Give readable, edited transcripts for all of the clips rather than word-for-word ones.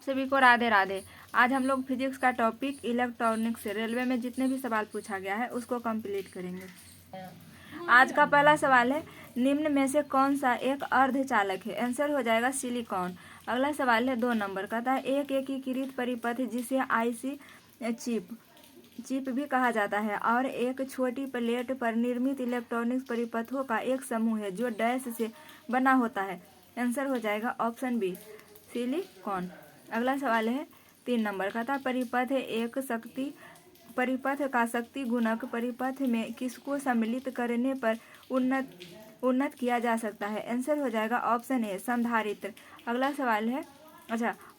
सभी को राधे राधे। आज हम लोग फिजिक्स का टॉपिक इलेक्ट्रॉनिक्स से रेलवे में जितने भी सवाल पूछा गया है उसको कंप्लीट करेंगे। आज का पहला सवाल है, निम्न में से कौन सा एक अर्धचालक है? आंसर हो जाएगा सिलिकॉन। अगला सवाल है 2 नंबर का था, एक एकीकृत परिपथ जिसे आईसी चिप भी कहा जाता है और एक छोटी प्लेट पर निर्मित इलेक्ट्रॉनिक्स परिपथों का एक समूह है जो डैश से बना होता है। आंसर हो जाएगा ऑप्शन बी सिलिकॉन। अगला सवाल है 3 नंबर का था, परिपथ का शक्ति गुणक परिपथ में किसको सम्मिलित करने पर उन्नत किया जा सकता है? आंसर हो जाएगा ऑप्शन ए संधारित्र। अगला सवाल है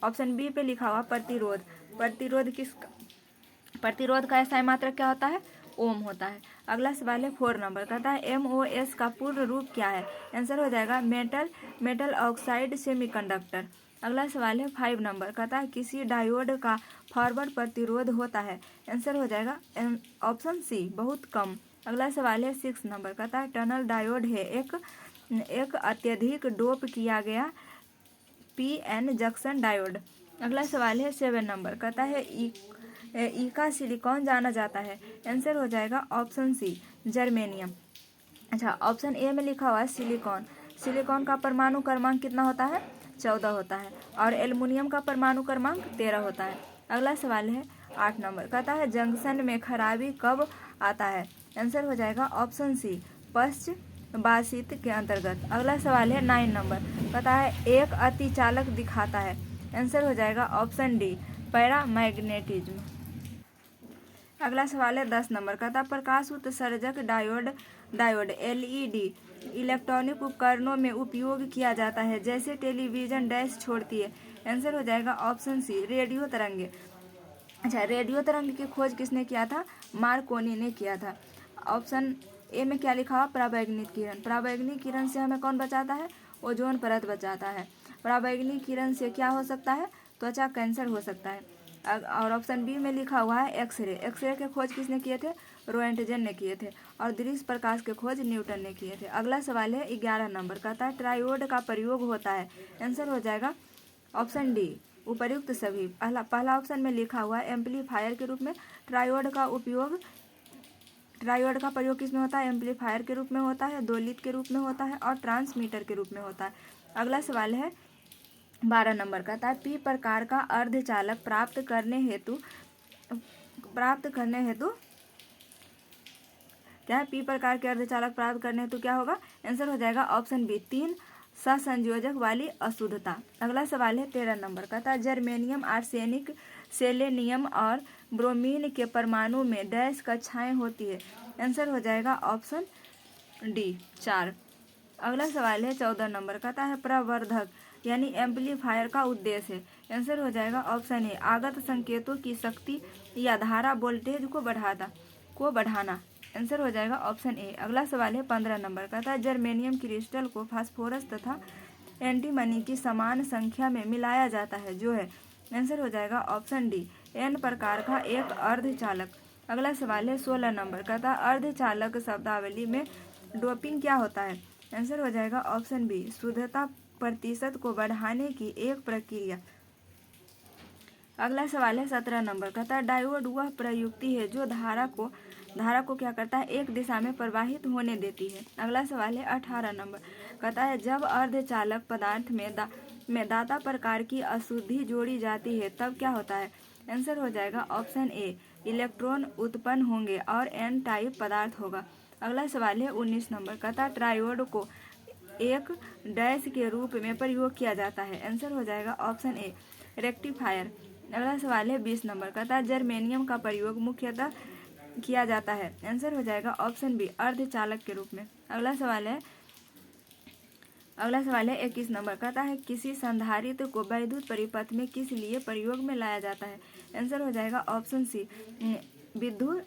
ऑप्शन बी पे लिखा हुआ प्रतिरोध का SI मात्रक क्या होता है? ओम होता है। अगला सवाल है 4 नंबर का था, MOS का पूर्ण रूप क्या है? आंसर हो जाएगा मेटल ऑक्साइड सेमीकंडक्टर। अगला सवाल है 5 नंबर का था, किसी डायोड का फॉरवर्ड प्रतिरोध होता है? आंसर हो जाएगा ऑप्शन सी बहुत कम। अगला सवाल है 6 नंबर का था, टनल डायोड है एक अत्यधिक डोप किया गया PN जंक्शन डायोड। अगला सवाल है 7 नंबर का है, ई का सिलिकॉन जाना जाता है? आंसर हो जाएगा option C germanium. Option A में लिखा हुआ है सिलिकॉन का परमाणु क्रमांक कितना होता है? 14 होता है और एल्युमिनियम का परमाणु क्रमांक 13 होता है। अगला सवाल है 8 नंबर का है, जंक्शन में खराबी कब आता है? आंसर हो जाएगा ऑप्शन सी पश्चबासित के अंतर्गत। अगला सवाल है 9 नंबर का है, एक अतिचालक दिखाता है? आंसर हो जाएगा ऑप्शन डी पैरामैग्नेटिज्म। अगला सवाल है 10 नंबर का था, प्रकाश उत्सर्जक डायोड LED इलेक्ट्रॉनिक उपकरणों में उपयोग किया जाता है जैसे टेलीविजन डैश छोड़ती है? आंसर हो जाएगा ऑप्शन सी रेडियो तरंगे। रेडियो तरंग की खोज किसने किया था? मार्कोनी ने किया था। ऑप्शन ए में क्या लिखा हुआ? पराबैंगनी किरण। पराबैंगनी किरण से हमें कौन बचाता है? ओजोन परत बचाता है। पराबैंगनी किरण से क्या हो सकता है? त्वचा कैंसर हो सकता है। और ऑप्शन बी में लिखा हुआ है एक्सरे के खोज किसने किए थे? रोएंटजन ने किए थे। और दृश्य प्रकाश के खोज न्यूटन ने किए थे। अगला सवाल है 11 नंबर का था, ट्रायोड का प्रयोग होता है? आंसर हो जाएगा ऑप्शन डी उपर्युक्त सभी। पहला ऑप्शन में लिखा हुआ है एम्पलीफायर के रूप में। ट्रायोड का प्रयोग किस में होता है? एम्पलीफायर के रूप में होता है, दोलित के रूप में होता है और ट्रांसमीटर के रूप में होता है। अगला सवाल है 12 नंबर का था, पी प्रकार का अर्धचालक प्राप्त करने हेतु क्या है? पी प्रकार के अर्धचालक प्राप्त करने हेतु क्या होगा? आंसर हो जाएगा ऑप्शन बी 3 सहसंयोजक वाली अशुद्धता। अगला सवाल है 13 नंबर का था, जर्मेनियम आर्सेनिक सेलेनियम और ब्रोमीन के परमाणु में डैश कक्षाएं होती है? आंसर हो जाएगा ऑप्शन डी 4। अगला सवाल है 14 नंबर का है, प्रवर्धक यानी एम्पलीफायर का उद्देश्य है? आंसर हो जाएगा ऑप्शन ए आगत संकेतों की शक्ति या धारा वोल्टेज को बढ़ाना। आंसर हो जाएगा ऑप्शन ए। अगला सवाल है 15 नंबर का था, जर्मेनियम क्रिस्टल को फास्फोरस तथा एंटीमनी की समान संख्या में मिलाया जाता है जो है? आंसर हो जाएगा ऑप्शन डी N प्रकार का एक अर्धचालक। अगला सवाल है 16 नंबर का था, अर्धचालक शब्दावली में डोपिंग क्या होता है? आंसर हो जाएगा ऑप्शन बी शुद्धता प्रतिशत को बढ़ाने की एक प्रक्रिया। अगला सवाल है 17 नंबर का था, डायोड वह प्रयुक्ति है जो धारा को क्या करता है? एक दिशा में प्रवाहित होने देती है। अगला सवाल है 18 नंबर कहता है, जब अर्धचालक पदार्थ में दाता प्रकार की अशुद्धि जोड़ी जाती है तब क्या होता है? आंसर हो जाएगा ऑप्शन ए इलेक्ट्रॉन उत्पन्न होंगे और N टाइप पदार्थ होगा। अगला सवाल है 19 नंबर का था, ट्रायोड को एक डैश के रूप में प्रयोग किया जाता है? आंसर हो जाएगा ऑप्शन ए रेक्टिफायर। अगला सवाल है 20 नंबर का था, जर्मेनियम का प्रयोग मुख्यतः किया जाता है? आंसर हो जाएगा ऑप्शन बी अर्धचालक के रूप में। अगला सवाल है 21 नंबर का है, किसी संधारित्र को वैद्युत परिपथ में किस लिए प्रयोग में लाया जाता है? आंसर हो जाएगा ऑप्शन सी विद्युत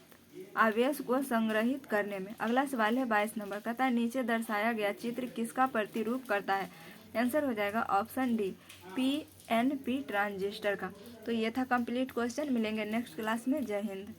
आवेश को संग्रहित करने में। अगला सवाल है 22 नंबर का था, नीचे दर्शाया गया चित्र किसका प्रतिरूप करता है? आंसर हो जाएगा ऑप्शन डी PNP ट्रांजिस्टर का। तो ये था कंप्लीट क्वेश्चन। मिलेंगे नेक्स्ट क्लास में। जय हिंद।